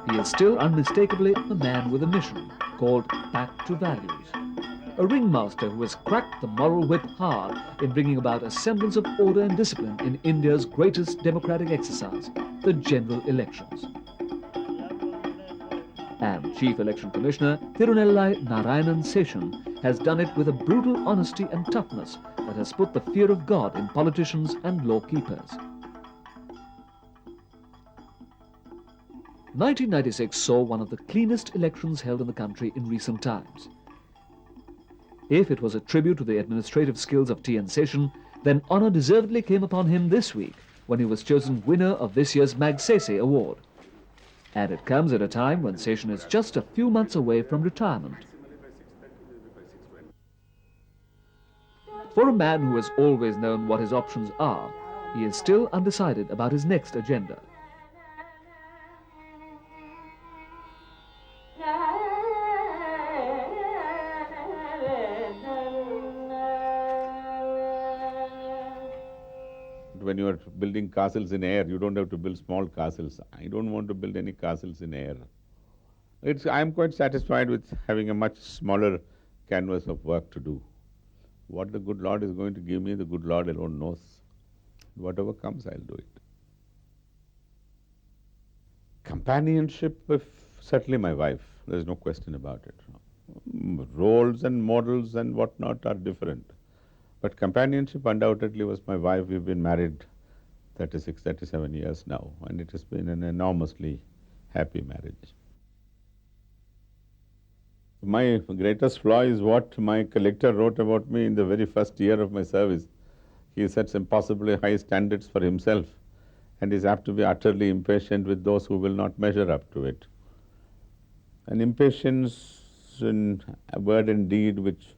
he is still unmistakably a man with a mission called Back to Values. A ringmaster who has cracked the moral whip hard in bringing about a semblance of order and discipline in India's greatest democratic exercise, the general elections. And Chief Election Commissioner Tirunellai Narayanan Seshan has done it with a brutal honesty and toughness that has put the fear of God in politicians and law keepers. 1996 saw one of the cleanest elections held in the country in recent times. If it was a tribute to the administrative skills of T.N. Seshan, then honour deservedly came upon him this week when he was chosen winner of this year's Magsaysay Award. And it comes at a time when Seshan is just a few months away from retirement. For a man who has always known what his options are, he is still undecided about his next agenda. When you are building castles in air, you don't have to build small castles. I don't want to build any castles in air. I'm quite satisfied with having a much smaller canvas of work to do. What the good Lord is going to give me, the good Lord alone knows. Whatever comes, I'll do it. Companionship with certainly my wife. There's no question about it. Roles and models and whatnot are different. But companionship undoubtedly was my wife. We've been married 36, 37 years now, and it has been an enormously happy marriage. My greatest flaw is what my collector wrote about me in the very first year of my service. He sets impossibly high standards for himself and is apt to be utterly impatient with those who will not measure up to it. An impatience in word and deed which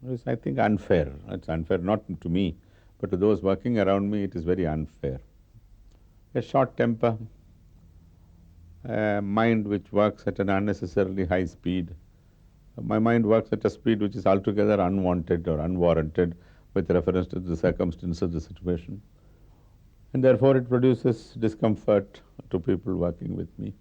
is, I think, unfair. It's unfair not to me, but to those working around me, it is very unfair. A short temper, a mind which works at an unnecessarily high speed. My mind works at a speed which is altogether unwanted or unwarranted with reference to the circumstances of the situation. And therefore it produces discomfort to people working with me.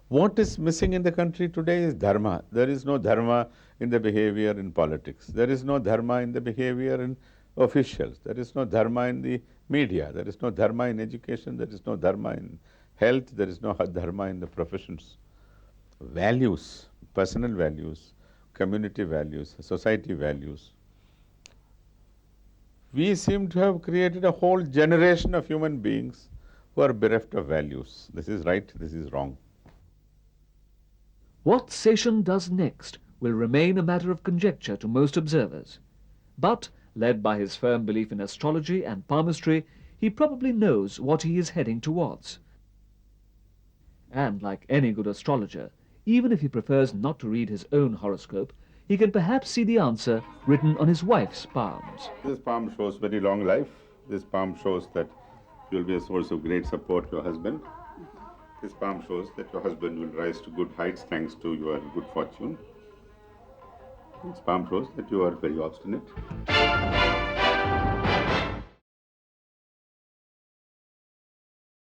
What is missing in the country today is dharma. There is no dharma in the behavior in politics. There is no dharma in the behavior in officials. There is no dharma in the media. There is no dharma in education. There is no dharma in health. There is no dharma in the professions. Values, personal values, community values, society values. We seem to have created a whole generation of human beings who are bereft of values. This is right, this is wrong. What Seshan does next will remain a matter of conjecture to most observers. But, led by his firm belief in astrology and palmistry, he probably knows what he is heading towards. And like any good astrologer, even if he prefers not to read his own horoscope, he can perhaps see the answer written on his wife's palms. This palm shows very long life. This palm shows that you will be a source of great support to your husband. This palm shows that your husband will rise to good heights thanks to your good fortune. This palm shows that you are very obstinate.